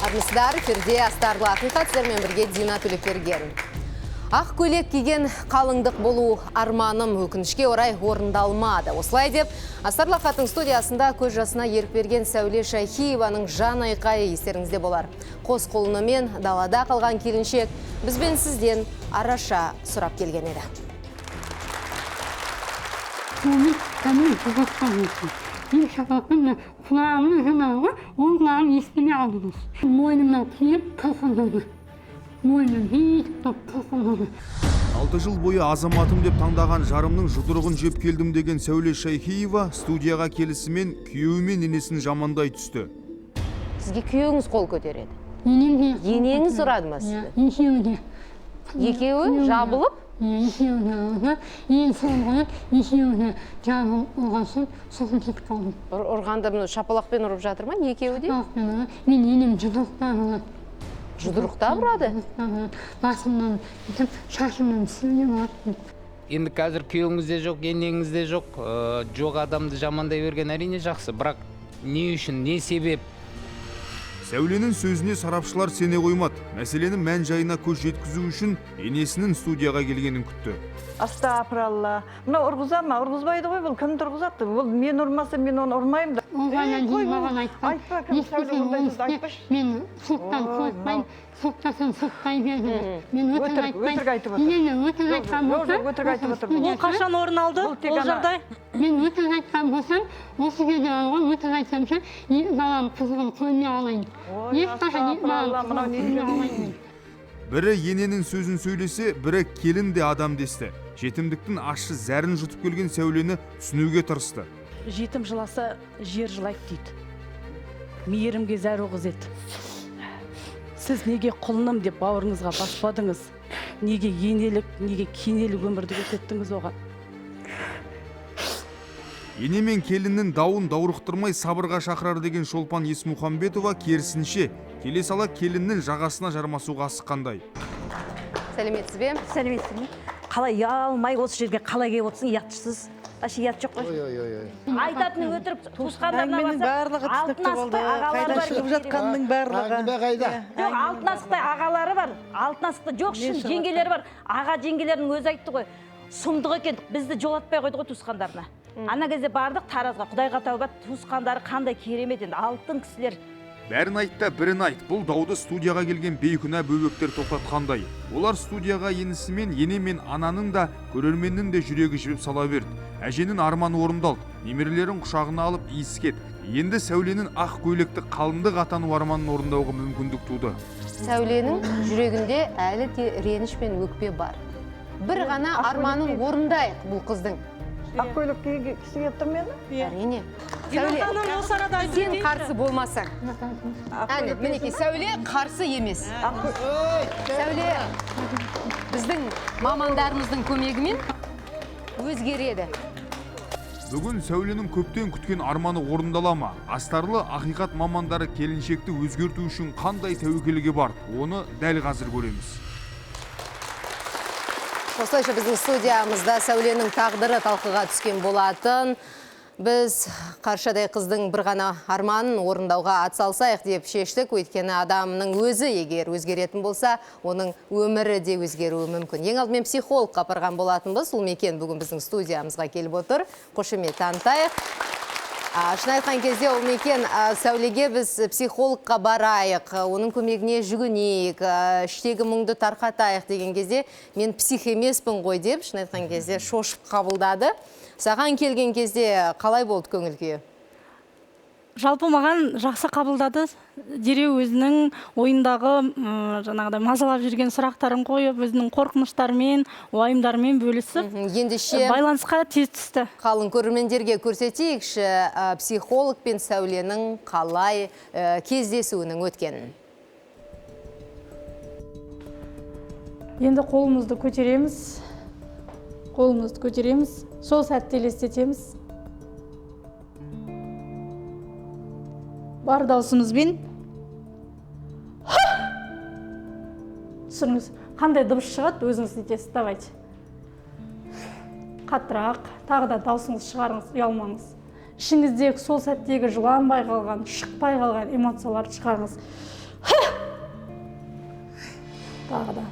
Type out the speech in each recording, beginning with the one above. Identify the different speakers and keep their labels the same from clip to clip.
Speaker 1: Армысыздар, эфирде астарлы ақиқат, сіздермен бірге Дина Төлепберген. Ақ көйлек киген қалыңдық болу арманым өкінішке орай орындалмады. Осылай деп, Астарлы ақиқаттың студиясында көз жасына ерік берген Сәуле Шайхиеваның жан айқайы естеріңізде болар. Қос қолынымен далада қалған келіншек бізбен сізден араша сұрап келген еді.
Speaker 2: Bir şakakımla kulağımın hınağı, o kulağın ismini aldınız. Boynumdan kıyıp kasıldı. Boynum hiç kasıldı.
Speaker 3: 6 жыл бойы азаматым деп таңдаған жарымның жұдырығын жеп келдім деген Сәуле Шайхиева студияға келісімен күйеуі мен енесін жамандай түсті.
Speaker 1: Сізге күйеуіңіз қол көтереді. Енеңіз ұрады ма сізді? Екеуі жабылып? Ұрғанда шапалақпен ұрып жатыр ма? Екеуі де?
Speaker 2: Мен енем жұдырықта.
Speaker 1: Жұдырықта ұрады?
Speaker 2: Басымнан, шашымнан сүйем аттым.
Speaker 4: Енді қазір күйеуіңізде жоқ, енеңізде жоқ, жоқ адамды жамандай берген әрине жақсы, бірақ не үшін, не себеп?
Speaker 3: Сәуленің сөзіне сарапшылар сене қоймады. Мәселенің мән жайына көз жеткізу үшін енесінің студияға келгенін күтті.
Speaker 5: Астапыралла. Мына ұрғыза ма? Ұрғызбайды ғой, бұл кімді ұрғызады? Бұл мен ұрмаса, мен оны ұрмаймын да. Айтпа, кім Сәуле бұндай сөзді айтпаш.
Speaker 2: Мен сұқтан қойпай, сұқтасын сұқпай бердім. Мен
Speaker 5: өтірік айтып отыр. Өтірік айтып отыр.
Speaker 6: Ол қашан орын алды? Ол жағдай?
Speaker 2: Мен өтірік айтқан болсам, осы жерде алған өтірік айтсамша, балам қызығын көрмей алайын.
Speaker 3: Бірі ененің сөзін сөйлесе, бірі келін де адам десті. Жетімдіктің ащы зәрін жұтып келген Сәулені түсінуге тырысты.
Speaker 6: Жетім жыласа, жер жылайды дейді. Мейірімге зәр оғызет. Сіз неге құлыным деп бауырыңызға баспадыңыз? Неге енелік, неге кенелік өмірді көрсеттіңіз оған?
Speaker 3: Ене мен келіннің дауын даурықтырмай сабырға шақырар деген Шолпан Есмұхамбетова керісінше келе сала келіннің жағасына жармасуға асыққандай.
Speaker 1: Сәлеметсіз бе?
Speaker 7: Сәлеметсіз бе? Қалай ұялмай осы жерге қалай келіп отырсың, ұятсыз. Ашы ұят жоқ қой. Айтатыны өтіріп туысқандарына барса, алтын асықтай ағалары бар.
Speaker 5: Шығып жатқанның барлығы.
Speaker 7: Жоқ, алтын асықтай ағалары бар. Алтын асықтай жоқ, шын жеңгелері бар. Аға жеңгелерінің өзі айтты ғой. Сұмдық екен, бізді жолатпай қойды ғой туысқандарына. Ана кезде бардық Таразға, Құдайға тәуба, туысқандары қандай керемет енді, алтын кісілер.
Speaker 3: Бәрін айт та бірін айт. Бұл дауды студияға келген бейкүнә бөбектер тоқтатқандай. Олар студияға енісімен, ене мен ананың да, көрерменнің де жүрегі жібіп сала берді. Әженің арманы орындалды. Немерелерін құшағына алып иіскет. Енді Сәуленің ақ көйлекті қалыңдық атану арманын орындауға мүмкіндік туды.
Speaker 1: Сәуленің жүрегінде әлі де реніш пен өкпе бар. Бір ғана арманын орындайық бұл қыздың.
Speaker 5: Ақ көйлек кісі еттім мені?
Speaker 1: Әрине. Сәуле, сен қарсы болмасаң. Әне, мінеке, Сәуле қарсы емес. Сәуле, біздің мамандарымыздың көмегімен өзгереді.
Speaker 3: Бүгін Сәуленің көптен күткен арманы орындала ма? Астарлы ақиқат мамандары келіншекті өзгерту үшін қандай тәуекелге бар? Оны дәл қазір көреміз.
Speaker 1: Осылайша біздің студиямызда Сәуленің тағдыры талқыға түскен болатын. Біз қаршадай қыздың бір ғана арманын орындауға атсалсайық деп шештік. Өйткені адамның өзі егер өзгеретін болса, оның өмірі де өзгеруі мүмкін. Ең алдымен психологқа апарған болатынбыз. Ол Мекен бүгін біздің студиямызға келіп отыр. Қошемет танытайық. Шын айтқан кезде ол Мекен, Сәулеге біз психологқа барайық, оның көмегіне жүгінейік, іштегі мұңды тарқатайық деген кезде мен псих емеспін ғой деп, шын айтқан кезде шошып қабылдады. Саған келген кезде қалай болды көңіл күйі?
Speaker 6: Жалпы маған жақсы қабылдады. Дереу өзінің ойындағы жаңағыдай мазалап жүрген сұрақтарын қойып, өзінің қорқыныштарымен, уайымдарымен бөлісіп,
Speaker 1: ендеше
Speaker 6: байланысқа тез түсті.
Speaker 1: Қалың көрермендерге көрсетейікші психолог пен Сәуленің қалай кездесуінің өткенін.
Speaker 6: Енді қолымызды көтереміз, сол сәтті елестетеміз. Бар даусымызбен түсіріңіз. Қандай дыбыс шығады, өзіңіз етесіз, давайте. Қаттырақ, тағы да даусыңыз шығарыңыз, ұялмаңыз.
Speaker 2: ішіңіздегі сол сәттегі жыланбай қалған, шықпай қалған эмоцияларды шығарыңыз. Тағы да.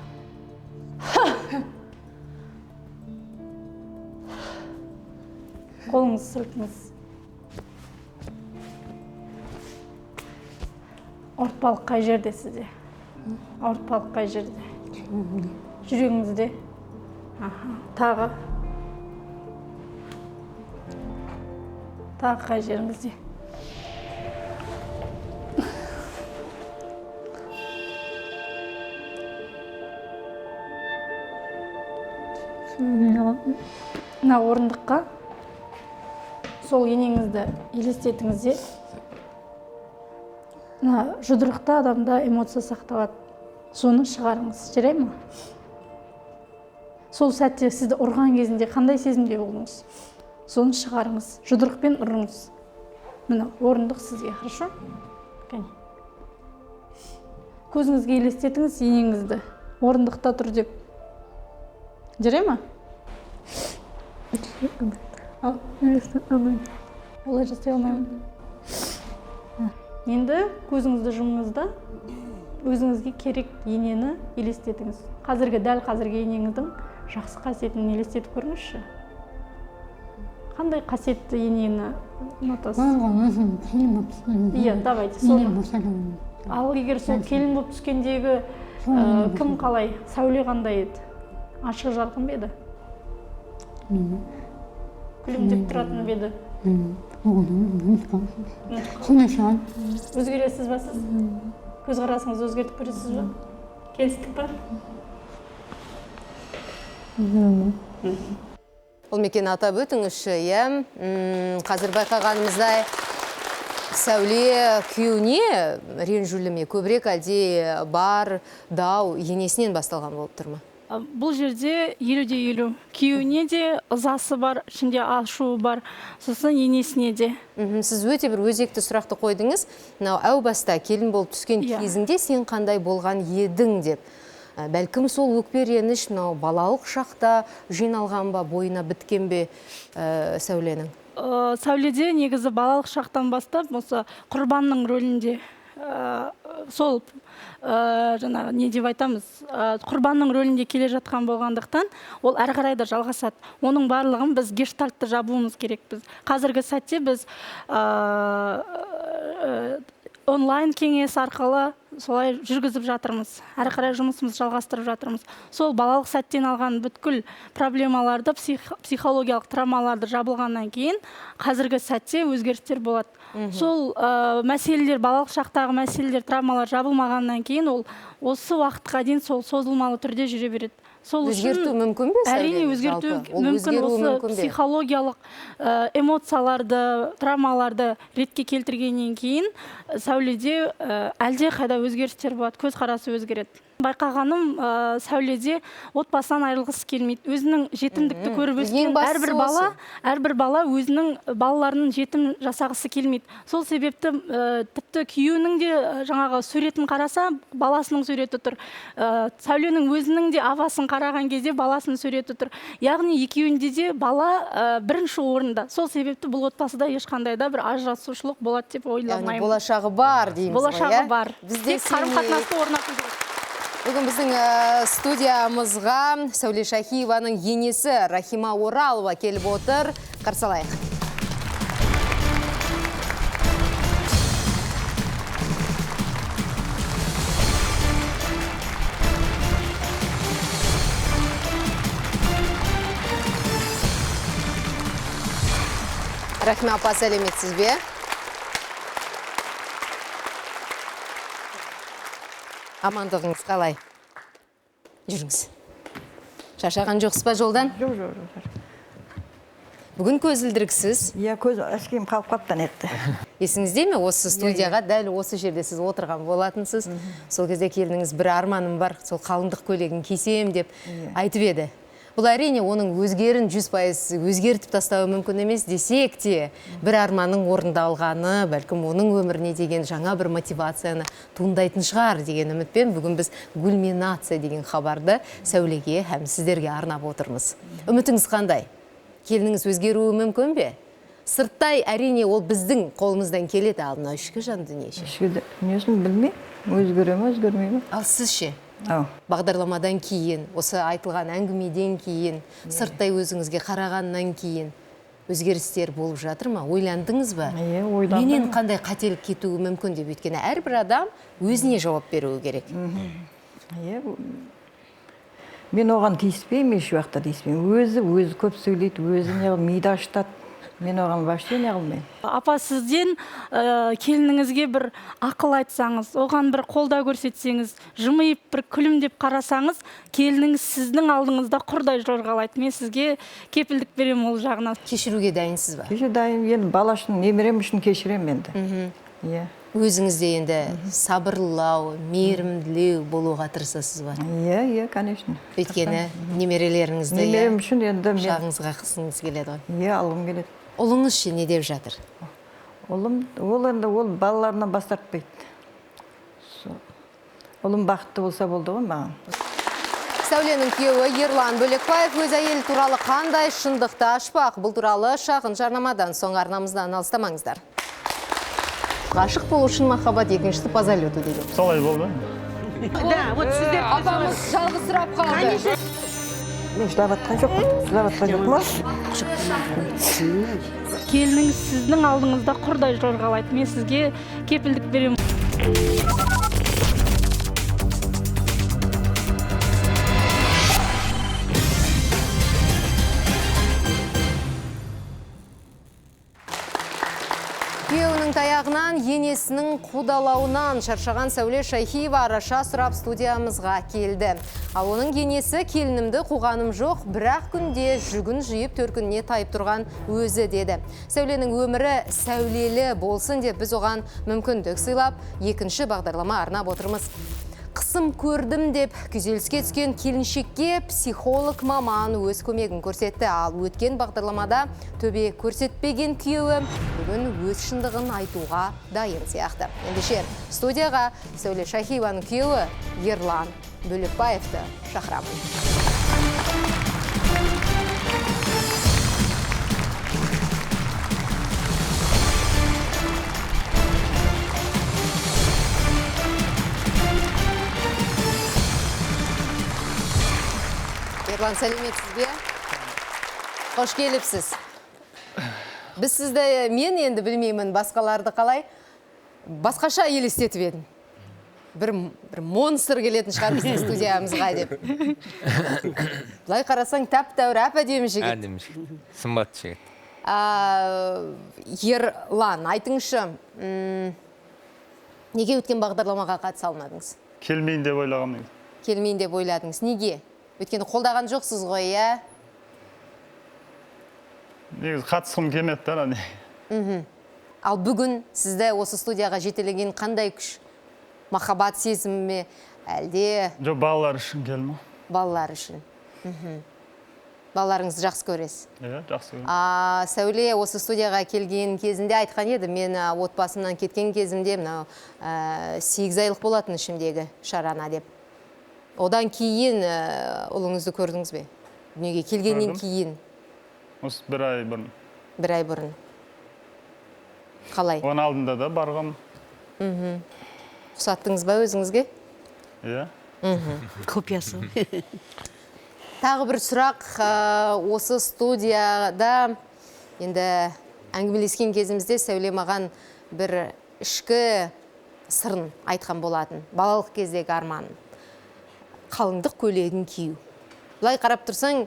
Speaker 2: Қолыңыз сілкіңіз. Ауыртпалық қай жерде сізде? Ауыртпалық қай жерде? Жүрегіңізде? Тағы? Тағы қай жеріңізде? Мына орындыққа сол енеңізді елестетіңіз де. Мына жұдырықта адамда эмоция сақталады. Соны шығарыңыз, жарай ма? Сол сәтте сізді ұрған кезінде қандай сезімде болдыңыз? Соны шығарыңыз, жұдырықпен ұрыңыз. Мына орындық сізге, хорошо? Көзіңізге елестетіңіз енеңізді. Орындықта тұр деп. Жарай ма? Олай жасай алмаймын. Енді көзіңізді жұмыңыз да өзіңізге керек енені елестетіңіз. Дәл қазіргі енеңіздің жақсы қасиетін елестетіп көріңізші. Қандай қасиетті енені ұнатасыз? Иә, давайте. Ал егер сол келін болып түскендегі кім қалай, сәуле қандай еді? Ашық жарқын бе еді? Күлімдеп тұратын бе еді? Өзгересіз ба сіз? Көзқарасыңызды өзгертіп көресіз ба? Келістік па?
Speaker 1: Ол мекен атап өтіңізші, қазір байқағанымыздай сәуле күйеуіне ренжулі ме көбірек әлде бар дау енесінен басталған болып тұр ма?
Speaker 2: Бұл жерде 50-50. Күйеуіне де ызасы бар, ішінде ашуы бар, сосын енесіне де.
Speaker 1: Сіз өте бір өзекті сұрақты қойдыңыз. Әу баста келін болып түскен кезіңде сен қандай болған едің деп. Бәлкім сол өкпе реніш балалық шақта жиналған ба, бойына біткен бе сәуленің?
Speaker 2: Сәуледе негізі балалық шақтан бастап, осы құрбанның рөлінде сол жаңағы не деп айтамыз, құрбанның рөлінде келе жатқан болғандықтан ол әрі қарай да жалғасады. Оның барлығын біз гештальтты жабуымыз керекпіз. Қазіргі сәтте біз онлайн кеңес арқылы солай жүргізіп жатырмыз. Әрі қарай жұмысымызды жалғастырып жатырмыз. Сол балалық сәттен алған бүткіл проблемаларды, психологиялық травмаларды жабылғаннан кейін қазіргі сәтте өзгерістер болады. Сол мәселелер, балалық шақтағы мәселелер, травмалар жабылмағаннан кейін ол осы уақытқа дейін сол созылмалы түрде жүре береді.
Speaker 1: Өзгерту мүмкін бе?
Speaker 2: Әрине өзгерту мүмкін. Осы психологиялық эмоцияларды, травмаларды ретке келтіргеннен кейін сәуледе әлде қайда өзгерістер болады, көзқарасы өзгереді. Байқағаным, сәуледе отбасынан айырылғысы келмейді. Өзінің жетімдікті көріп өскен әрбір бала өзінің балаларының жетім жасағысы келмейді. Сол себепті тіпті күйеуінің де жаңағы суретін қараса, баласының суреті тұр. Сәуленің өзінің де апасын қараған кезде баласының суреті тұр. Яғни екеуінде де бала бірінші орында. Сол себепті бұл отбасыда ешқандай да бір ажырасушылық болады деп ойламаймын.
Speaker 1: Яғни болашағы бар дейміз ғой,
Speaker 2: болашағы бар. Тек қарым-қатынасты орнату керек.
Speaker 1: Бүгін біздің студиямызға Сәуле Шахиеваның енесі Рахима Оралова келіп отыр. Қарсы алайық. Рахима апа, сәлеметсіз бе? Амандығыңыз қалай? Жүріңіз. Шашаған жоқсыз ба жолдан?
Speaker 5: Жоқ.
Speaker 1: Бүгін көзілдіріксіз.
Speaker 5: Иә, көз әшкейім қалып қаптан етті.
Speaker 1: Есіңізде ме, осы студияға дәл осы жерде сіз отырған болатынсыз. Сол кезде келдіңіз, бір арманым бар, сол қалыңдық көйлегін кисем деп айтып еді. Бұл әрине оның өзгерін 100% өзгертіп тастауы мүмкін емес десек те, бір арманның орындалғаны, бәлкім оның өміріне деген жаңа бір мотивацияны туындайтын шығар деген үмітпен бүгін біз кульминация деген хабарды Сәулеге һәм сіздерге арнап отырмыз. Үмітіңіз қандай? Келініңіз өзгеруі мүмкін бе? Сырттай әрине ол біздің қолымыздан келеді, ал мына ішкі жан дүние ше.
Speaker 5: Ішкі дүниесін білмей, өзгере ме, өзгермей ме?
Speaker 1: Ал сіз ше?
Speaker 5: Ау.
Speaker 1: Бағдарламадан кейін, осы айтылған әңгімеден кейін, сырттай өзіңізге қарағаннан кейін өзгерістер болып жатыр ма? Ойландыңыз ба?
Speaker 5: Ойландым.
Speaker 1: Менен қандай қателік кетуі мүмкін деп, өйткені әрбір адам өзіне жауап беруі керек.
Speaker 5: Мен оған тиіспеймін, еш уақытта тиіспеймін. Өзі көп сөйлейді, өзі неғыл миды ашытады. Мен оған вообще неғылмайм.
Speaker 2: Апа, сізден келініңізге бір ақыл айтсаңыз, оған бір қолда көрсетсеңіз, жымиып бір күлімдеп қарасаңыз, келініңіз сіздің алдыңызда құрдай жорғалайды. Мен сізге кепілдік беремін ол жағынан.
Speaker 1: Кешіруге дайынсыз ба?
Speaker 5: Кеше дайын, енді бала үшін, немерем үшін кешірем енді.
Speaker 1: Өзіңізде енді сабырлау, мейірімділеу болуға тырысасыз ба?
Speaker 5: Конечно.
Speaker 1: Өйткені немерелеріңізді
Speaker 5: Немерем үшін енді мен
Speaker 1: жағыңызға қысыңыз келеді ғой.
Speaker 5: алғым келеді.
Speaker 1: Ұлыңыз ше не деп жатыр?
Speaker 5: Ұлым, ол балаларынан бас тартпайды. Ұлым бақытты болса болды ғой маған.
Speaker 1: Сәуленің күйеуі Ерлан Бөлекбаев өз әйелі туралы қандай шындықты ашпақ? Бұл туралы шағын жарнамадан соң арнамыздан алыстамаңыздар. Ғашық болу үшін махаббат екіншісі по залету деген.
Speaker 8: Солай болды.
Speaker 9: Да, вот сіздер
Speaker 1: Апамыз жалғызсырап қалды.
Speaker 5: Мен жылаватқан жоқ ма?
Speaker 2: Келініңіз сіздің алдыңызда құрдай жорғалайды. Мен сізге кепілдік беремін.
Speaker 1: Күйеуінің таяғынан, енесінің қудалауынан шаршаған Сәуле Шайхиева араша сұрап студиямызға келді. Ал оның енесі келінімді қуғаным жоқ, бірақ күнде жүгін жиып төркініне тайып тұрған өзі деді. Сәуленің өмірі сәулелі болсын деп біз оған мүмкіндік сыйлап, екінші бағдарлама арнап отырмыз. Қысым көрдім деп күйзеліске түскен келіншекке психолог маман өз көмегін көрсетті. Ал өткен бағдарламада төбе көрсетпеген күйеуі бүгін өз шындығын айтуға дайын сияқты. Ендеше студияға Сәуле Шайхиеваның күйеуі Ерлан Бөлекбаевты шақырамын. Ерлан, сәлеметсіз бе? Қош келіпсіз. Біз сізді, мен енді білмеймін, басқаларды қалай басқаша елестетіп едім. Бір монстр келетін шығар біздің студиямызға деп. Бұлай қарасаң тәп-тәуір әп-әдемі жігіт.
Speaker 10: Әдемі жігіт. Сымбатты жігіт.
Speaker 1: Ерлан, айтыңызшы, неге өткен бағдарламаға қатыса алмадыңыз?
Speaker 8: Келмейін деп ойлағам.
Speaker 1: Келмейін деп ойладыңыз. Неге? Өткені қолдаған жоқсыз ғой, иә?
Speaker 8: Негіз қатысқым келмеді да.
Speaker 1: Ал бүгін сізді осы студияға жетелеген қандай күш? Махаббат сезімі ме, әлде?
Speaker 8: Жоқ, балалар үшін келді.
Speaker 1: Балалар үшін. Балаларыңызды жақсы көресіз?
Speaker 8: Иә, жақсы көрем.
Speaker 1: Сәуле осы студияға келген кезінде айтқан еді, мен отбасымнан кеткен кезімде 8 айлық болатын ішімдегі шарана деп. Одан кейін ұлыңызды көрдіңіз бе? Дүниеге келгеннен кейін?
Speaker 8: Осы 1 ай бұрын.
Speaker 1: 1 ай бұрын. Қалай?
Speaker 8: Оның алдында да барғам.
Speaker 1: Құсаттыңыз ба өзіңізге?
Speaker 8: Иә.
Speaker 9: Құпиясы.
Speaker 1: Тағы бір сұрақ, осы студияда енді әңгімелескен кезімізде Сәуле маған бір ішкі сырын айтқан болатын. Балалық кездегі арманын. Қалыңдық көйлегін кию. Бұлай қарап тұрсаң,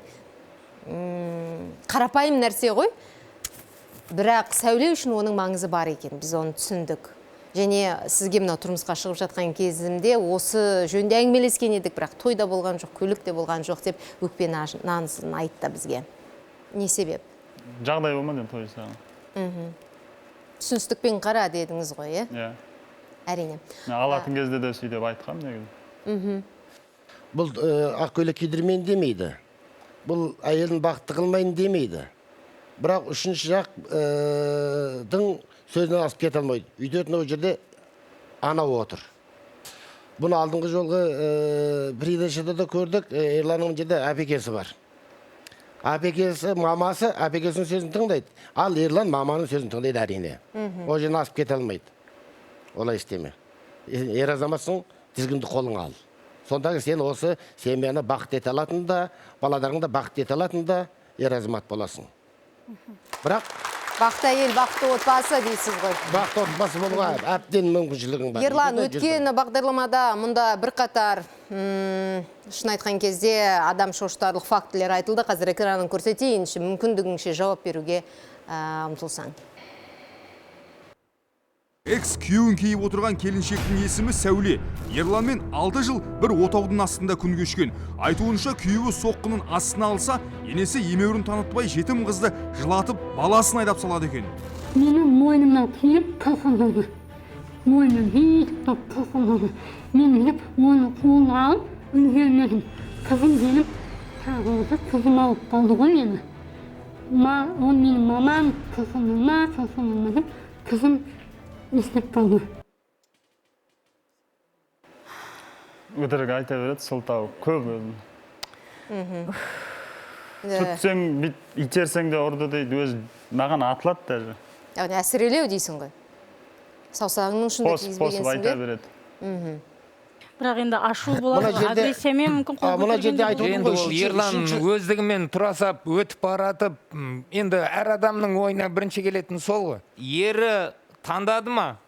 Speaker 1: қарапайым нәрсе ғой. Бірақ Сәуле үшін оның маңызы бар екен. Біз оны түсіндік. Және сізге мына тұрмысқа шығып жатқан кезімде осы жөнде әңгімелескен едік, бірақ тойда болған жоқ, көлікте болған жоқ деп өкпе нанысын айтты бізге. Не себеп?
Speaker 8: Жағдай болмады той саған.
Speaker 1: Түсіністікпен қара дедіңіз ғой, е?
Speaker 8: Иә.
Speaker 1: Әрине.
Speaker 8: Алатын кезде де сөйтіп айтқам негізі.
Speaker 11: Бұл ақ көйлек кидірмейін демейді. Бұл әйелін бақытты қылмайын демейді. Бірақ үшінші жақтың сөзінен асып кете алмайды. Үйтетін ол жерде анау отыр. Бұны алдыңғы жолғы передачада да көрдік, Ерланның жерде әпекесі бар. Апекесі, мамасы апекесінің сөзін тыңдайды. Ал Ерлан маманың сөзін тыңдайды әрине. Ол жерін асып кете алмайды. Олай істеме. Ер азаматсың, тізгінді қолыңа ал. Сондағы сен осы семьяны бақыт ете алатында, балаларыңды бақыт ете алатында ер азамат боласың. Бірақ
Speaker 1: Бақытты әйел, бақытты отбасы дейсіз ғой.
Speaker 11: бақытты отбасы болуға әбден мүмкіншілігің бар.
Speaker 1: Ерлан, өткен бағдарламада мұнда бірқатар шын айтқан кезде адам шошытарлық фактілер айтылды. Қазір экранын көрсетейінші, мүмкіндігіңше жауап беруге ұмтылсаң.
Speaker 3: Экс-күйеуін кейіп отырған келіншектің есімі Сәуле. Ерланмен 6 жыл бір отаудың астында күн кешкен. Айтуынша күйеуі соққының астына алса, енесі емеурін танытпай жетім қызды жылатып, баласын айдап салады екен.
Speaker 12: Менің мойнымнан киіп тасалады. Мойнын биік тасалады. Мен келіп, оны қолына алып, үлгермедім. Қызым келіп, тағылды, қызым алып қалды ғой мені. Ол менің мамам, тасалады, қызым естеп қалды.
Speaker 8: Өтірік айта береді, сылтау көп өзін. Сүтсең, итерсең де ұрды дейді, өзі маған атылады даже.
Speaker 1: Яғни әсірелеу дейсің ғой. Саусағыңның ұшында тигізбегенсің
Speaker 8: Посып айта
Speaker 1: бе?
Speaker 8: береді.
Speaker 2: Бірақ енді ашу болады, агрессиямен мүмкін қол көтерген.
Speaker 4: Енді ол Ерлан өздігімен тұрасап, өтіп баратып, енді әр адамның ойына бірінші келетін сол ғой. Ері таңдады ма?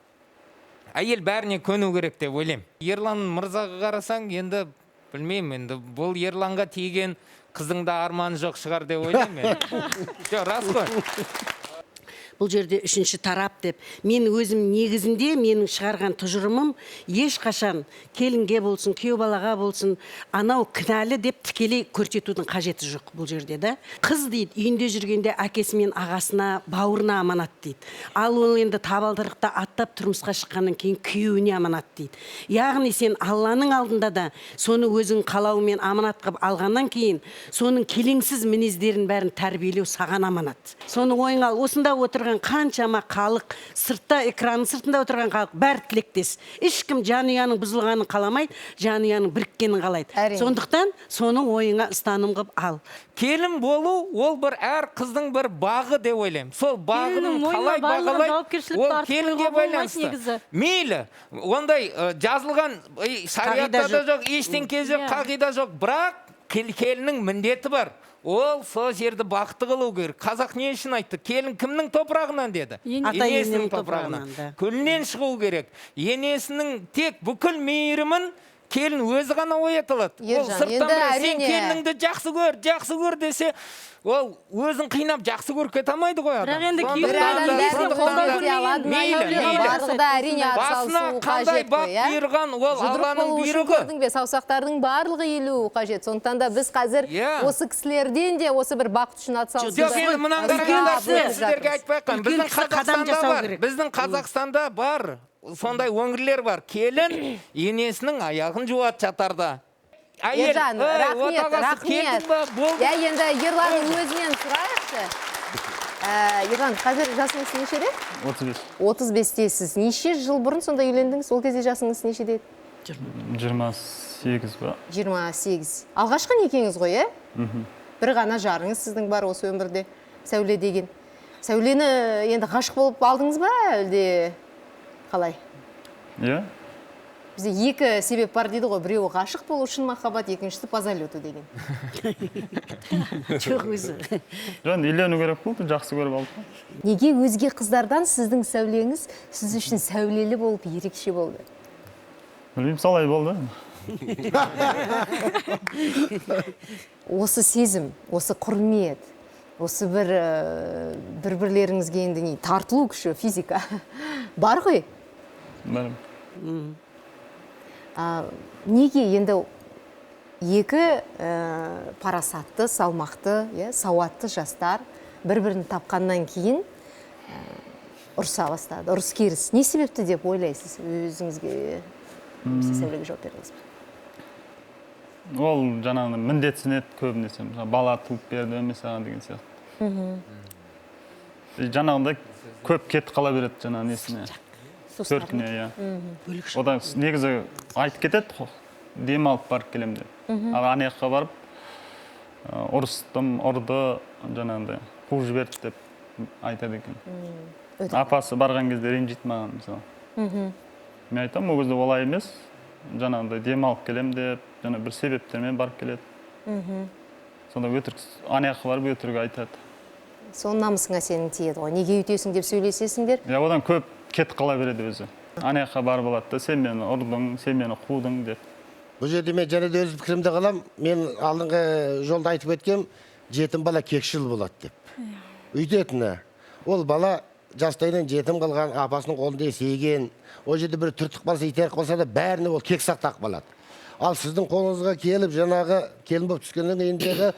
Speaker 4: Әйел бәріне көну керек деп ойлаймын. Ерлан мырзаға қарасаң, енді білмеймін, енді бұл Ерланға тиген қыздың да арманы жоқ шығар деп ойлаймын. Жоқ, рас қой.
Speaker 9: Бұл жерде үшінші тарап деп. Мен өзім негізінде менің шығарған тұжырымым ешқашан келінге болсын, күйеу балаға болсын, анау кінәлі деп тікелей көрсетудің қажеті жоқ бұл жерде да. Қыз дейді, үйінде жүргенде әкесі мен ағасына, бауырына аманат дейді. Ал ол енді табалдырықта аттап тұрмысқа шыққаннан кейін күйеуіне аманат дейді. Яғни сен Алланың алдында да соны өзің қалауымен аманат қылып алғаннан кейін, соның келеңсіз мінездерін бәрін тәрбиелеу саған аманат. Соны ойыңа ал, осында отырған қаншама халық, сыртта экранның сыртында отырған халық бәрі тілектес. Ешкім жанұяның бұзылғанын қаламайды, жанұяның біріккенін қалайды. Сондықтан соны ойыңа ұстаным қылып ал.
Speaker 4: Келін болу, ол бір әр қыздың бір бағы деп ойлаймын. Сол бағының қалай бағалайды, ол келінге байланысты. Мейлі, ондай жазылған шариғатта да жоқ, ештеңке жоқ, қағида жоқ, бірақ келіннің міндеті бар. Ол сол жерді бақытты қылу керек. Қазақ не үшін айтты? Келін кімнің топырағынан деді? Енесінің топырағынан. Күлінен шығу керек. Енесінің тек бүкіл мейірімін келін өзі ғана оята алады. Ол сырттан сен келініңді жақсы көр десе, ол өзін қинап жақсы көріп кете алмайды ғой адам.
Speaker 2: Бірақ енді кейбір адамдар қолдау көрмеген
Speaker 4: басына қандай бақ бұйырған, ол Алланың бұйрығы.
Speaker 1: Саусақтардың барлығы иілу қажет. Сондықтан да біз қазір осы кісілерден де осы бір бақыт үшін атсалысуды.
Speaker 4: Жоқ, енді мұнан қарағанда сіздерге айтпай қоймын. Біздің Қазақстанда бар. Сондай өңірлер бар. Келін енесінің аяғын жуады жатарда.
Speaker 1: Ержан, рахмет. Енді Ерланның өзінен сұрайықшы. Ерлан, қазір жасыңыз нешеде?
Speaker 8: 35.
Speaker 1: 35-тесіз. Неше жыл бұрын сонда үйлендіңіз? Ол кезде жасыңыз нешеде?
Speaker 8: 28 ба?
Speaker 1: 28. Алғашқы некеңіз ғой, бір ғана жарыңыз сіздің бар осы өмірде, Сәуле деген. Сәулені енді ғашық болып алдыңыз ба, әлде қалай?
Speaker 8: Иә.
Speaker 1: Бізде екі себеп бар дейді ғой, біреуі ғашық болу үшін махаббат, екіншісі по залету деген.
Speaker 9: Жоқ өзі.
Speaker 8: Жан, үйлену керек болды, жақсы көріп алды.
Speaker 1: Неге өзге қыздардан сіздің сәулеңіз сіз үшін сәулелі болып ерекше болды?
Speaker 8: Білмеймін, солай болды.
Speaker 1: Осы сезім, осы құрмет, осы бір-бірлеріңізге енді тартылу күші, физика бар ғой?
Speaker 8: Бәрім.
Speaker 1: Неге енді екі парасатты, салмақты, сауатты жастар бір-бірін тапқаннан кейін ұрыса бастады, ұрыс керіс. Не себепті деп ойлайсыз өзіңізге? Сәулеге жауап беріңіз.
Speaker 8: Ол жаңағы міндетсінеді көбінесе, бала туып берді емес саған деген сияқты. Жаңағында көп кетіп қала береді жаңағы несіне. Төркіне, иә. Одан негізі айтып кетеді, дем алып барып келем деп. Ал анаяққа барып, ұрыстым, ұрды, жаңағыдай қуып жіберді деп айтады екен. Апасы барған кезде ренжиді маған мысалы. Мен айтамын, ол кезде олай емес, жаңағыдай демалып келем деп, жаңа бір себептермен барып келеді. Сонда өтірік, анаяққа барып өтірік айтады.
Speaker 1: Соның намысыңа сенің тиеді ғой. Неге үйтесің деп сөйлесесіңдер?
Speaker 8: Одан көп кет қала береді өзі. Анаяққа барып алады да, сен мені ұрдың, сен мені қудың деп.
Speaker 11: Бұл жерде мен және де өз пікірімді қалам. Мен алдыңғы жолда айтып өткем, жетім бала кекшіл болады деп. Үйтетіні. Ол бала жастайдан жетім қалған, апасының қолында есейген. Ол жерде бір түртік балса, итерік болса да, бәріне ол кек сақтақ болады. Ал сіздің қолыңызға келіп, жаңағы келін болып түскеннен кейіндегі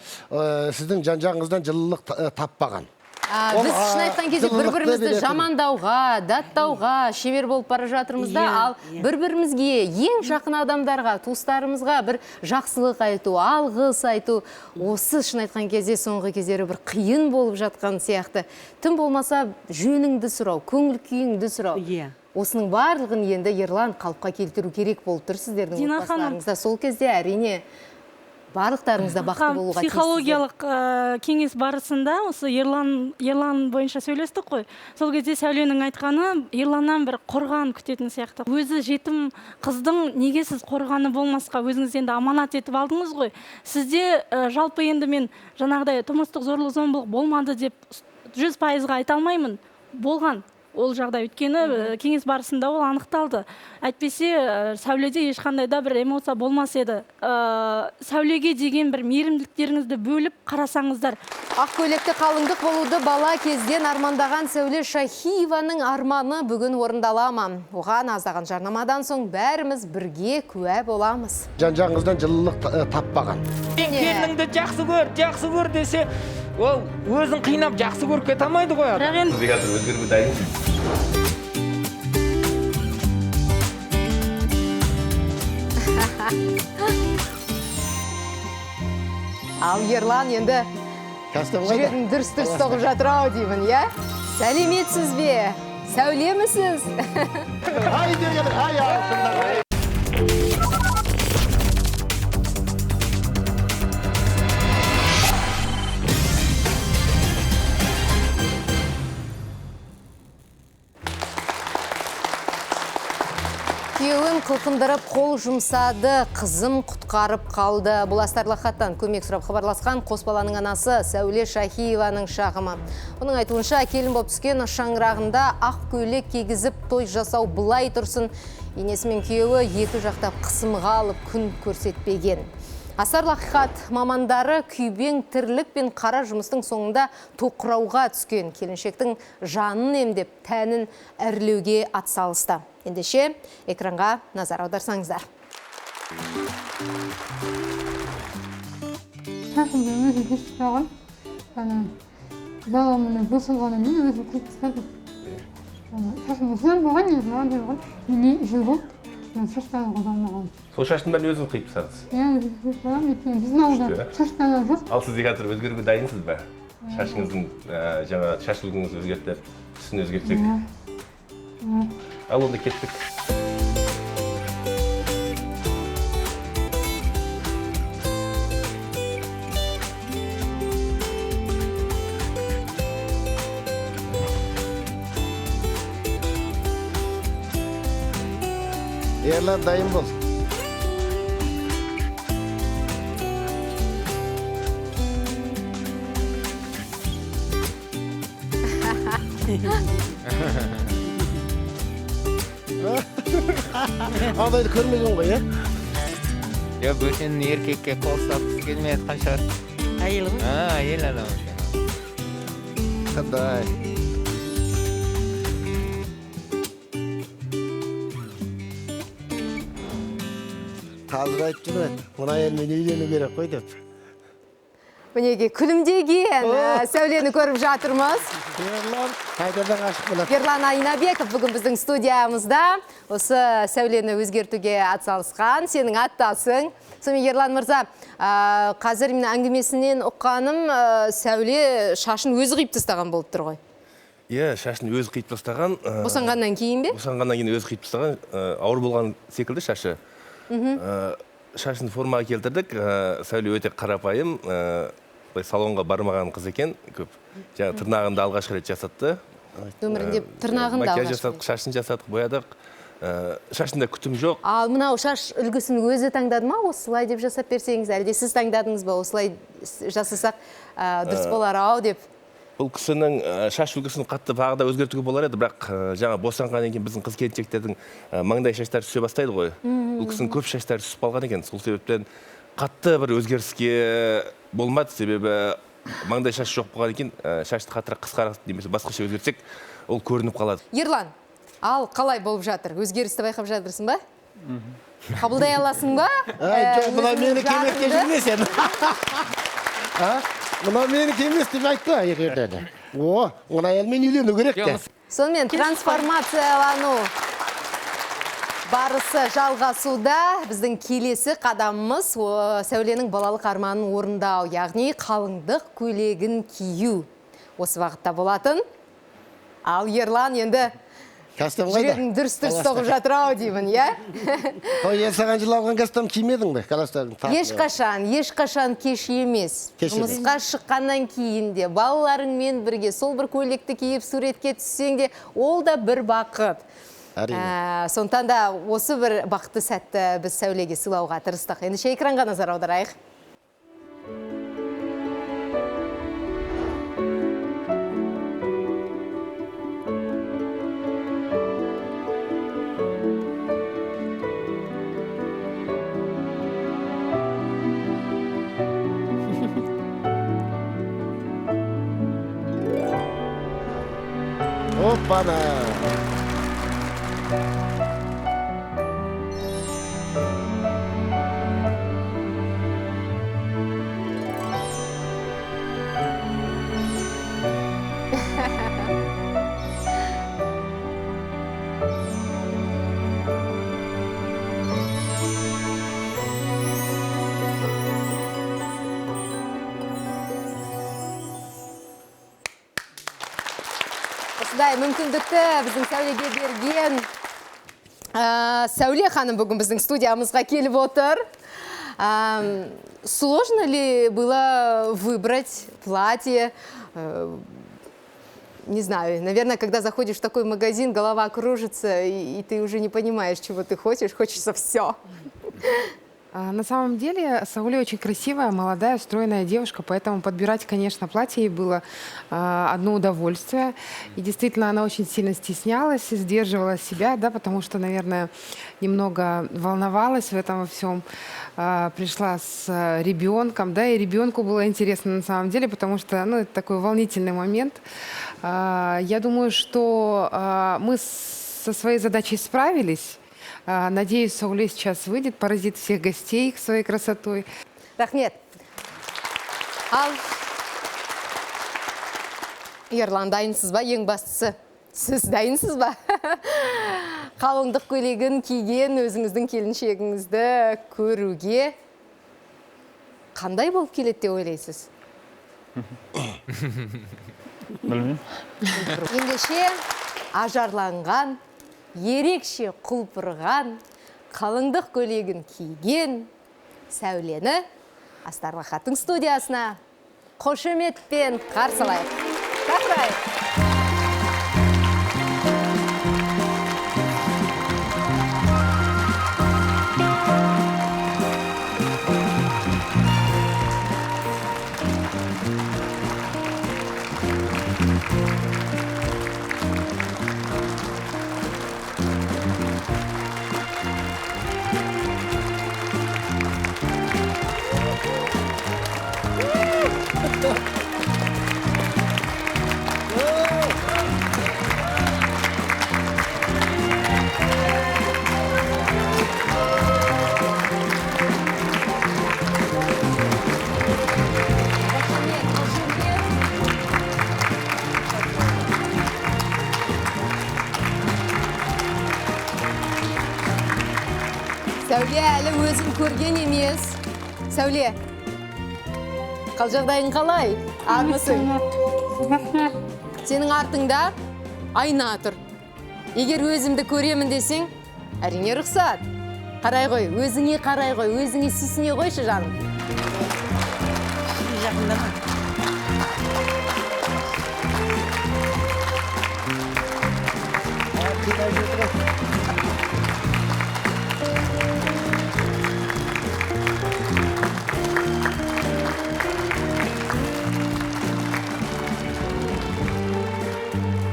Speaker 11: сіздің жан-жағыңыздан жылылық таппаған.
Speaker 1: Біз шын айтқан кезде бір-бірімізді жамандауға, даттауға шебер болып бара жатырмыз да, ал бір-бірімізге, ең жақын адамдарға, туыстарымызға бір жақсылық айту, алғыс айту, осы шын айтқан кезде соңғы кездері бір қиын болып жатқан сияқты. Тым болмаса жөніңді сұрау, көңіл күйіңді сұрау. Осының барлығын енді Ерлан қалыпқа келтіру керек болып тұр сіздердің отбасыларыңызда. Сол кезде әрине барлықтарыңызда бақытты болуға тиіссіздер.
Speaker 2: Психологиялық кеңес барысында осы Ерлан бойынша сөйлестік қой. Сол кезде Сәуленің айтқаны Ерланнан бір қорған күтетін сияқты. Өзі жетім қыздың неге сіз қорғаны болмасқа, өзіңіз енді аманат етіп алдыңыз ғой. Сізде жалпы енді мен жаңағыдай тұрмыстық зорлық-зомбылық болмады деп 100% айта алмаймын. Болған. Ол жағдай өткені кеңес барысында ол анықталды. Әйтпесе Сәуледе ешқандай да бір эмоция болмас еді. Сәулеге деген бір мейірімділіктеріңізді бөліп қарасаңыздар.
Speaker 1: Ақ көйлекті қалыңдық болуды бала кезден армандаған Сәуле Шахиеваның арманы бүгін орындала ма? Оған аздаған жарнамадан соң бәріміз бірге куә боламыз.
Speaker 11: Жан-жағыңыздан жылылық таппаған.
Speaker 4: Келініңді жақсы көр десе, ол өзін қинап жақсы көріп кете алмайды ғой.
Speaker 10: Сіз қазір өзгеруге дайынсыз.
Speaker 1: Ал Ерлан енді жүрегің дұрыс соғып жатыр ау деймін, иә? Сәлеметсіз бе? Сәулемісіз?
Speaker 11: Ай деген, ай.
Speaker 1: Күйеуін қылқындырып қол жұмсады, қызым құтқарып қалды. Бұл астарлы хаттан көмек сұрап хабарласқан қос баланың анасы Сәуле Шахиеваның шағымы. Оның айтуынша, келін болып түскен шаңырағында ақ көйлек кигізіп той жасау былай тұрсын. Енесі мен күйеуі екі жақтап қысымға алып күн көрсетпеген. Астарлы хат мамандары күйбең тірлік пен қара жұмыстың соңында тоқырауға түскен келіншектің жанын емдеп, тәнін әрлеуге атсалысты. Ендеше экранға назар аударсаңыздар.
Speaker 10: Сол шаштың бәрін өзіңіз қиып тастадыңыз? Ал сіз қазір өзгеруге дайынсыз ба? Шашыңыздың жаңа шашылығыңызды өзгертіп, түсін өзгертсек. Ал онда кеттік.
Speaker 11: Ерлан дайын бол. Андайды көрмеген ғой,
Speaker 4: Я бөтен еркекке қол ұстатқысы келмей жатқан шығар.
Speaker 9: Әйел ғой?
Speaker 4: Әйел адам.
Speaker 11: Қандай. Қазір айтып жүрмін, мына әйелмен үйлену керек қой деп.
Speaker 1: Мінеге күлімдеген Сәулені көріп жатырмыз.
Speaker 11: Ерлан қайтадан ғашық болады.
Speaker 1: Ерлан Айнабеков бүгін біздің студиямызда осы Сәулені өзгертуге атсалысқан. Сенің аттасың. Сонымен Ерлан мырза, қазір мен әңгімесінен ұққаным, Сәуле шашын өзі қиып тастаған болып тұр ғой.
Speaker 10: Иә, шашын өзі қиып тастаған.
Speaker 1: Босанғаннан кейін бе?
Speaker 10: Босанғаннан кейін өзі қиып тастаған. Ауыр болған секілді шашы. шашын формаға келтірдік. Сәуле өте қарапайым. Салонға бармаған қыз екен. Көп. Жаңа тырнағында алғашқы рет жасатты.
Speaker 1: Өмірінде тырнағында
Speaker 10: макияж жасадық, шашын жасадық, боядық. Шашында күтім жоқ.
Speaker 1: Ал мынау шаш үлгісін өзі таңдады ма? Осылай деп жасап берсеңіз, әлде сіз таңдадыңыз ба? Осылай жасасақ дұрыс болар ау деп.
Speaker 10: Бұл кісінің шаш үлгісін қатты бағда өзгертуге болар еді, бірақ жаңа босанғаннан кейін біздің қыз келіншектердің маңдай шаштары түсе бастайды ғой. Бұл кісінің көп шаштары түсіп қалған екен. Сол себептен қатты бір өзгеріске болмады, себебі маңдай шаш жоқ болған екен, шашты қаттырақ қысқарақ немесе басқаша өзгертсек, ол көрініп қалады.
Speaker 1: Ерлан, ал қалай болып жатыр? Өзгерісті байқап жатырсың ба? Қабылдай аласың ба?
Speaker 11: Жоқ, мына мені кемеске жүрмесен. Мына мені кемес деп айтпа егерде. Мына әйелмен үйлену керек те.
Speaker 1: Сонымен трансформациялану барысы жалғасуда. Біздің келесі қадамымыз Сәуленің балалық арманын орындау, яғни қалыңдық көйлегін кию. Осы вақытта болатын. Ал Ерлан енді жүрегің дұрыс-дұрыс соғып жатыр ау деймін, я?
Speaker 11: Саған жылы алған кастам кимедің бе?
Speaker 1: Ешқашан кеш емес. Жұмысқа шыққаннан кейін де, балаларыңмен бірге сол бір көйлекті киіп суретке түссең де, ол да бір бақыт. Сондықтан да осы бір бақытты сәтті біз Сәулеге сыйлауға тырыстық. Ендеше экранға назар аударайық.
Speaker 11: Опана!
Speaker 1: Осындай мүмкіндікті біздің Сәулеге берген Сәуле ханым бүгін біздің студиямызға келіп отыр. Сложно ли было выбрать платье? Не знаю, наверное, когда заходишь в такой магазин, голова кружится, и ты уже не понимаешь, чего ты хочешь, хочется все.
Speaker 13: На самом деле, Сауле очень красивая, молодая, стройная девушка, поэтому подбирать, конечно, платье ей было одно удовольствие. И действительно, она очень сильно стеснялась и сдерживала себя, да, потому что, наверное, немного волновалась в этом во всем. Пришла с ребенком, да, и ребенку было интересно на самом деле, потому что, ну, это такой волнительный момент. Я думаю, что мы со своей задачей справились. Надеюсь, Сауле сейчас выйдет, поразит всех гостей своей красотой.
Speaker 1: Рахмет. Ал Ерлан, дайынсыз ба? Ең бастысы, сіз дайынсыз ба? Қалыңдық көйлегін киген өзіңіздің келіншегіңізді көруге қандай болып келеді деп ойлайсыз?
Speaker 8: Білмеймін.
Speaker 1: Ендеше ажарланған, ерекше құлпырған, қалыңдық көйлегін киген Сәулені Астарлы Хаттың студиясына қошеметпен қарсы алайық. Шақырайық. Сәуле әлі өзін көрген емес. Сәуле, қал жағдайың қалай? Армысың? Сенің артыңда айна тұр. Егер өзімді көремін десең, әрине рұқсат. Қарай қой, өзіңе қарай қой, өзіңе сүйсіне қойшы жаным.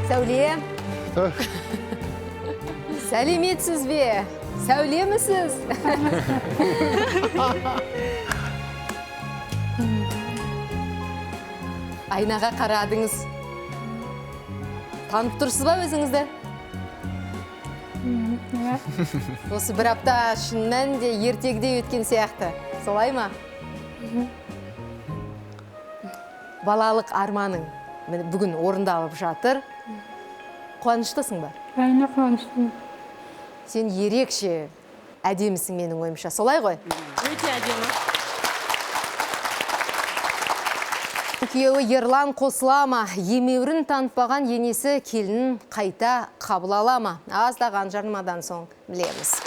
Speaker 1: Сәуле. Сәлеметсіз бе? Сәулемісіз? Айнаға қарадыңыз. Танып тұрсыз ба өзіңізді? Осы бір апта шын мәнінде ертегідей өткен сияқты. Солай ма? Балалық арманың бүгін орындалып жатыр. Қуаныштысың ба?
Speaker 12: Әрине қуаныштымын.
Speaker 1: Сен ерекше әдемісің менің ойымша. Солай ғой?
Speaker 2: Өте әдемі.
Speaker 1: Күйеуі Ерлан қосыла ма? Емеурін танытпаған енесі келінін қайта қабыл ала ма? Аздаған жарнамадан соң білеміз.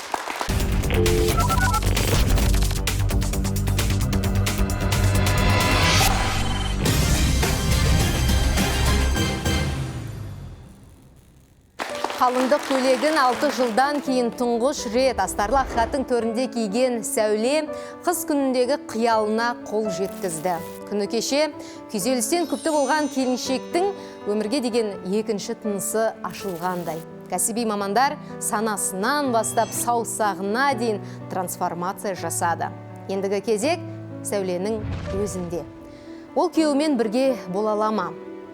Speaker 1: Қалыңдық көйлегін 6 жылдан кейін тұңғыш рет астарлы ақиқаттың төрінде киген Сәуле қыз күніндегі қиялына қол жеткізді. Күні кеше күйзелістен күпті болған келіншектің өмірге деген екінші тынысы ашылғандай. Кәсіби мамандар санасынан бастап саусағына дейін трансформация жасады. Ендігі кезек Сәуленің өзінде. Ол күйеуімен бірге бола ала ма?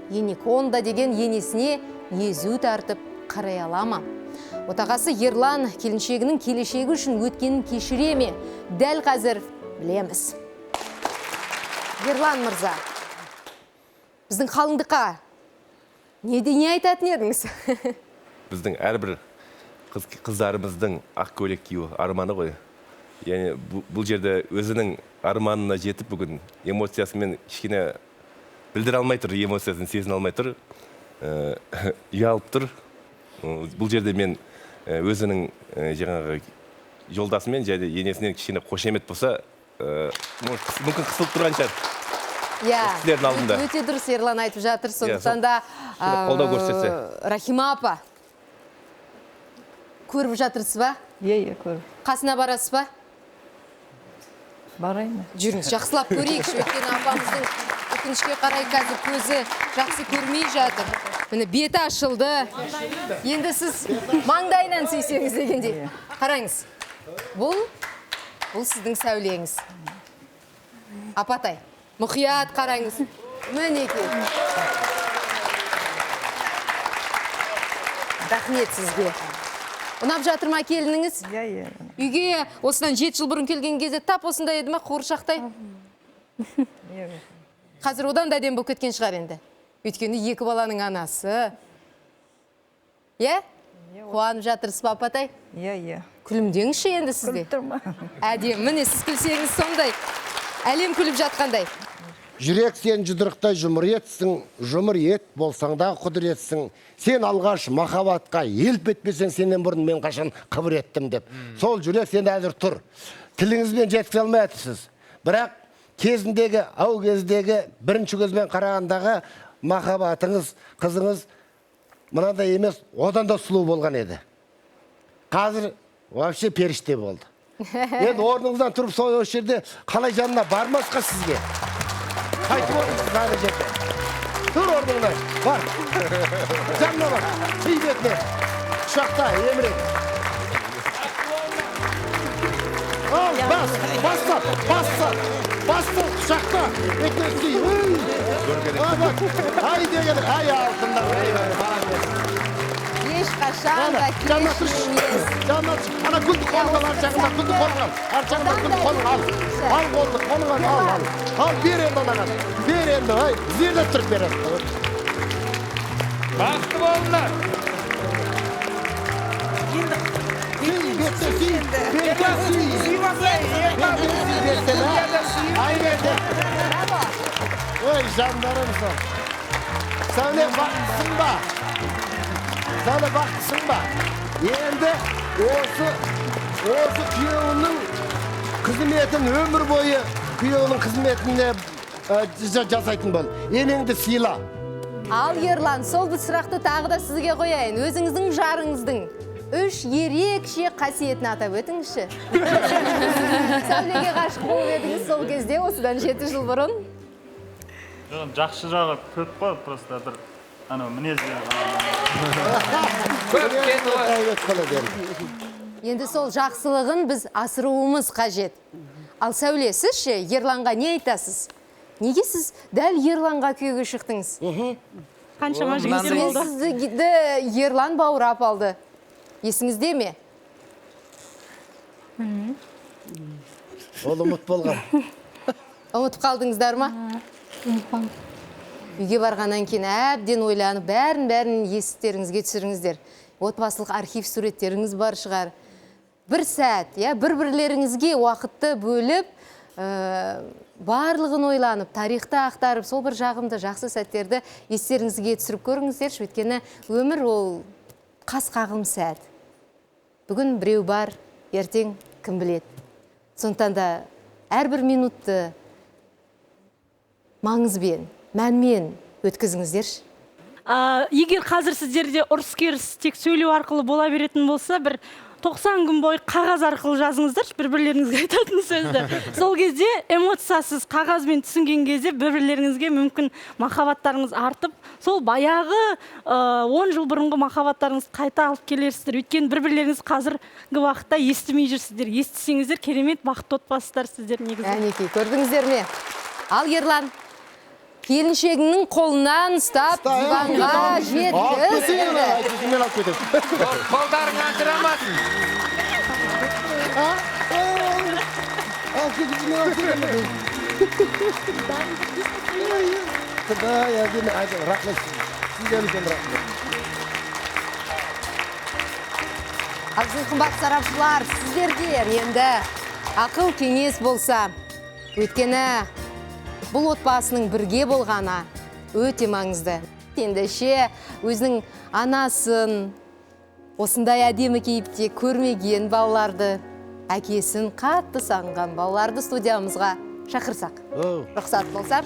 Speaker 1: Ениконда деген енесіне езу тартып қарай ала ма? Отағасы Ерлан келіншегінің келешегі үшін өткенін кешіре ме? Дәл қазір білеміз. Ерлан мырза, біздің қалыңдыққа не айтатын едіңіз?
Speaker 10: Біздің әрбір қыздарымыздың ақ көйлек кию арманы ғой. Яғни бұл жерде өзінің арманына жетіп бүгін эмоциясымен кішкене білдіре алмай тұр, эмоциясын сезіне алмай тұр, ұялып тұр. Бұл жерде мен өзінің жаңағы жолдасымен және енесінен кішкене қошемет болса, мүмкін қысылып тұрған шығар. Сіздердің алдында.
Speaker 1: Өте дұрыс Ерлан айтып жатыр, сондықтан да
Speaker 10: қолдау көрсетсе.
Speaker 1: Рахима апа, көріп жатырсыз ба?
Speaker 5: Иә, көріп.
Speaker 1: Қасына барасыз ба?
Speaker 5: Барайын.
Speaker 1: Жүріңіз, жақсылап көрейікші, өйткені апамыздың өкінішке қарай қазір көзі жақсы көрмей жатыр. Міне беті ашылды. Енді сіз маңдайынан сүйсеңіз дегендей. Қараңыз. Бұл сіздің Сәулеңіз. Апатай, мұқият қараңыз. Мінеке. Рахмет сізге. Ұнап жатыр ма келініңіз?
Speaker 5: Иә.
Speaker 1: Үйге осыдан 7 жыл бұрын келген кезде тап осындай еді ма, қуыршақтай? Қазір одан да әдем болып кеткен шығар енді. Өйткені 2 баланың анасы. Е? Қуанып жатырсыз ба, апатай?
Speaker 5: Иә.
Speaker 1: Күлімдеңізші енді сізде.
Speaker 5: Күліп тұрма.
Speaker 1: Әдем, міне сіз күлсеңіз сондай. Әлем күліп жатқандай.
Speaker 11: Жүрек сен жұдырықтай жұмыр етсің, жұмыр ет болсаң да құдіретсің. Сен алғаш махаббатқа елп етпесең, сенен бұрын мен қашан қыбыр еттім деп. Сол жүрек сен әзір тұр. Тіліңізбен жеткізе алмай жатырсыз. Бірақ кезіндегі, ау кездегі бірінші көзбен қарағандағы махаббатыңыз, қызыңыз мынандай емес, одан да сұлу болған еді. Қазір вообще періште болды. Енді орныңыздан тұрып сол жерде қалай жанына бармасқа сізге? Қайтып отырсыз ана жерде. Тұр орныңнан, бар. Жанына бар, сый бетіне. Құшақта, емірек. Ал, басты, құшақта. Бетіне сый. Ай деген, ай алтындар.
Speaker 1: Ешқашан да кеш емес.
Speaker 11: Ана күлді қолын ал, арчағында күлді қолын ал. Арчағында күлді қолын ал. Ал қолды қолын ал. Ал, бер енді онаған. Бер енді, ай, зерде тұрып береді.
Speaker 4: Бақытты болыңдар.
Speaker 11: Ой, жандарым сон. Сәуле бақытсың ба? Сәуле бақытсың ба? Енді осы Осы күйеуінің қызметін өмір бойы күйеуінің қызметіне жасайтын бол. Енеңді сыйла.
Speaker 1: Ал Ерлан, сол бір сұрақты тағы да сізге қояйын. Өзіңіздің жарыңыздың 3 ерекше қасиетін атап өтіңізші. Сәулеге ғашық болып едіңіз сол кезде, осыдан 7 жыл бұрын.
Speaker 8: Жақсы жағы көп қой, просто бір мінез.
Speaker 1: Енді сол жақсылығын біз асыруымыз қажет. Ал Сәуле, сіз ше, Ерланға не айтасыз? Неге сіз дәл Ерланға күйеуге шықтыңыз?
Speaker 2: Қаншама жігіттер болды?
Speaker 1: Сізді Ерлан бауырап алды. Есіңізде ме?
Speaker 11: Ол ұмыт болған.
Speaker 1: Ұмытып қалдыңыздар ма? Үйге барғаннан кейін әбден ойланып, бәрін есіктеріңізге түсіріңіздер. Отбасылық архив суреттеріңіз бар шығар. Бір сәт, бір-бірлеріңізге уақытты бөліп, барлығын ойланып, тарихты ақтарып, сол бір жағымды жақсы сәттерді естеріңізге түсіріп көріңіздер. Өйткені өмір ол қас қағым сәт. Бүгін біреу бар, ертең кім біледі. Сондықтан да әрбір минутты маңызбен, мәнмен өткізіңіздерші.
Speaker 2: Егер қазір сіздерде ұрыс-керіс тек сөйлеу арқылы бола беретін болса, бір 90 күн бойы қағаз арқылы жазыңыздар, бір-бірлеріңізге айтатын сөзді. Сол кезде эмоциясыз қағазбен түсінген кезде бір-бірлеріңізге мүмкін махаббаттарыңыз артып, сол баяғы 10 жыл бұрынғы махаббаттарыңыз қайта алып келерсіздер. Өйткені бір-бірлеріңіз қазіргі уақытта естімей жүрсіздер. Естісеңіздер, керемет бақытты отбасыздар сіздер негізі.
Speaker 1: Әнекей, көрдіңіздер ме? Ал Ерлан, келіншегіңнің қолынан ұстап, диванға жеткіз.
Speaker 4: Қолдарың антырамасын.
Speaker 1: Абзыл қымбат сарапшылар, сіздерден енді ақыл кеңес болса, өйткені бұл отбасының бірге болғаны өте маңызды. Ендеше өзінің анасын осындай әдемі кейіпте көрмеген балаларды, әкесін қатты сағынған балаларды студиямызға шақырсақ. Рұқсат болса.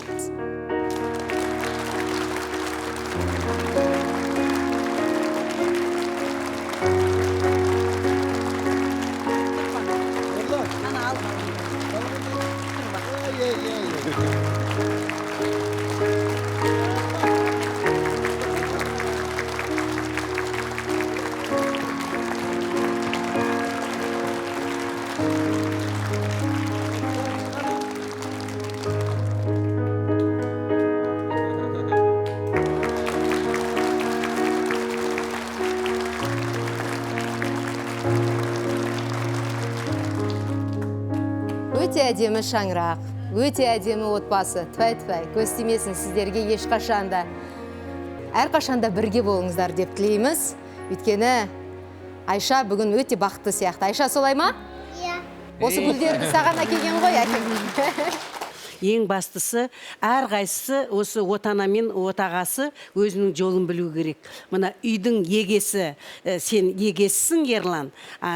Speaker 1: Өте әдемі шаңырақ, өте әдемі отбасы, тәй-тәй, көз тимесін сіздерге ешқашанда, әрқашанда бірге болыңыздар деп тілейміз. Өйткені Айша бүгін өте бақытты сияқты. Айша, солай ма? Иә. Осы гүлдерді саған әкелген ғой, әкем.
Speaker 9: Ең бастысы, әрқайсысы осы отана мен отағасы өзінің жолын білу керек. Мына үйдің егесі, сен егесісің, Ерлан.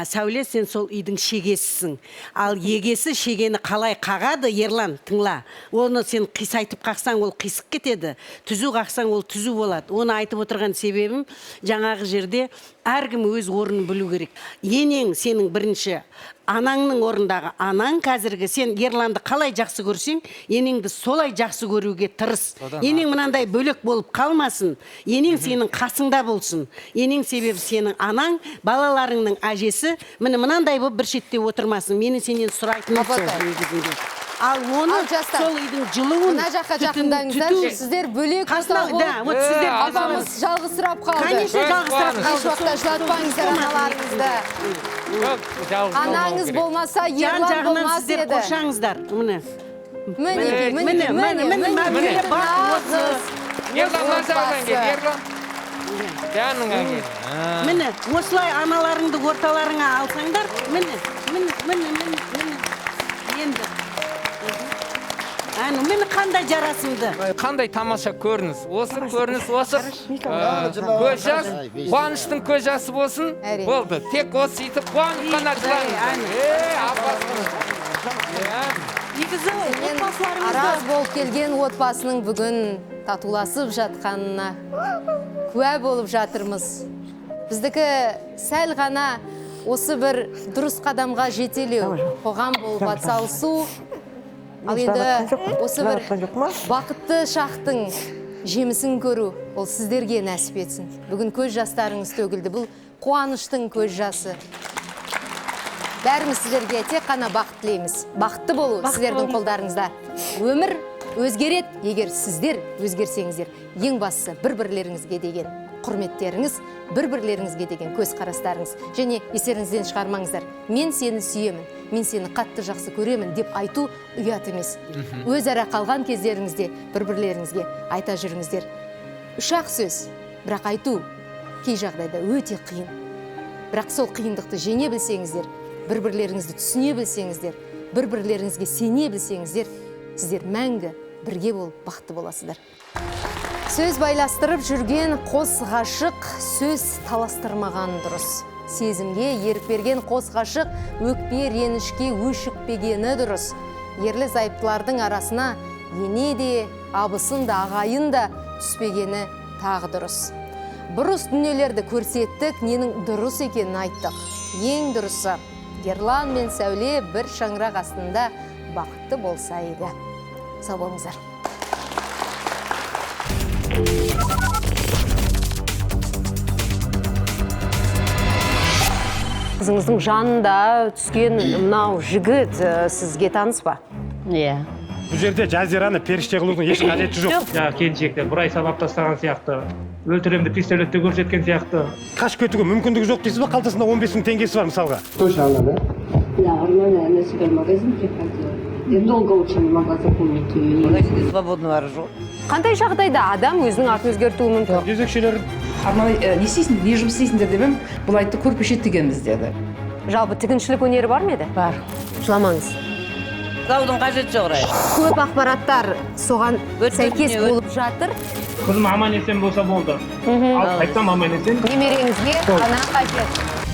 Speaker 9: Сәуле, сен сол үйдің шегесісің. Ал егесі шегені қалай қағады, Ерлан, тыңла. Оны сен қисайтып қақсаң, ол қисық кетеді. Түзу қақсаң, ол түзу болады. Оны айтып отырған себебім, жаңағы жерде әркім өз орнын білу керек. Енең сенің бірінші анаңның орындағы анаң қазіргі, сен Ерланды қалай жақсы көрсең, енеңді солай жақсы көруге тырыс. Енең мынандай бөлек болып қалмасын, енең сенің қасыңда болсын. Енең себебі сенің анаң, балаларыңның әжесі, мынандай болып бір шетте отырмасын. Мені сенен сұрайтын Ал оны сол үйдің жылуын
Speaker 1: мына жаққа жақындаңыздар, сіздер бөлек қосау болып, апамыз жалғызсырап қалды.
Speaker 9: Конечно, жалғызсырап қалды.
Speaker 1: Еш уақытта жылатпаңыздар аналарыңызды. Анаңыз болмаса, Ерлан болмас еді.
Speaker 9: Қошаңыздар, міне. Міне, осылай аналарыңды орталарыңа алсаңдар, міне. Енді. міне қандай жарасымды.
Speaker 4: Қандай тамаша көрініс. Осы көрініс, осы көз жас, қуаныштың көз жасы болсын. Болды. Тек осы сөйтіп қуанып қана жылаңыз.
Speaker 1: Араз болып келген отбасының бүгін татуласып жатқанына куә болып жатырмыз. Біздікі сәл ғана осы бір дұрыс қадамға жетелеу, қоғам болып атсалысу, ал енді осы бір бақытты шақтың жемісін көру, ол сіздерге нәсіп етсін. Бүгін көз жастарыңыз төгілді, бұл қуаныштың көз жасы. Бәріміз сіздерге тек қана бақыт тілейміз. Бақытты болу сіздердің қолдарыңызда. Өмір өзгереді, егер сіздер өзгерсеңіздер. Ең бастысы бір-бірлеріңізге деген құрметтеріңіз, бір-бірлеріңізге деген көзқарастарыңыз. Және естеріңізден шығармаңыздар. Мен сені сүйемін, мен сені қатты жақсы көремін деп айту ұят емес. Өзара қалған кездеріңізде бір-бірлеріңізге айта жүріңіздер. Үш-ақ сөз, бірақ айту кей жағдайда өте қиын. Бірақ сол қиындықты жеңе білсеңіздер, бір-бірлеріңізді түсіне білсеңіздер, бір-бірлеріңізге сене білсеңіздер, сіздер мәңгі бірге болып бақытты боласыздар. Сөз байластырып жүрген қос ғашық сөз таластырмаған дұрыс. Сезімге ерік берген қос ғашық өкпе ренішке өшікпегені дұрыс. Ерлі зайыптылардың арасына ене де, абысын да, ағайын да түспегені тағы дұрыс. Бұрыс дүниелерді көрсеттік, ненің дұрыс екенін айттық. Ең дұрысы, Ерлан мен Сәуле бір шаңырақ астында бақытты болса еді. Сау болыңыздар. Қызыңыздың жанында түскен мынау жігіт сізге таныс па?
Speaker 14: Иә.
Speaker 15: Бұл жерде жазираны періште қылудың еш қажеті жоқ.
Speaker 16: Келіншектер бір ай сабап тастаған сияқты, өлтіремді пистолетте көрсеткен сияқты.
Speaker 15: Қашып кетуге мүмкіндігі жоқ дейсіз ба? Қалтасында 15 мың теңгесі бар мысалға.
Speaker 12: Точно она, да? Да, она на супермагазин приходила. Я долго очень не могла запомнить ее.
Speaker 14: Она себе свободного ржет.
Speaker 1: Қандай жағдайда адам өзінің атын өзгертуі мүмкін?
Speaker 15: Жезөкшелер.
Speaker 17: Не істейсің, не жұмыс істейсіңдер деп едім, бұл айтты көрпеше тігеміз деді.
Speaker 1: Жалпы тігіншілік өнері бар ма еді?
Speaker 17: Бар.
Speaker 1: Жыламаңыз.
Speaker 14: Заудың қажеті жоқ, Рай.
Speaker 1: Көп ақпараттар соған сәйкес болып жатыр.
Speaker 16: Қызым аман есен болса болды. Ал айтсам аман есен.
Speaker 1: Немереңізге ғана қажет.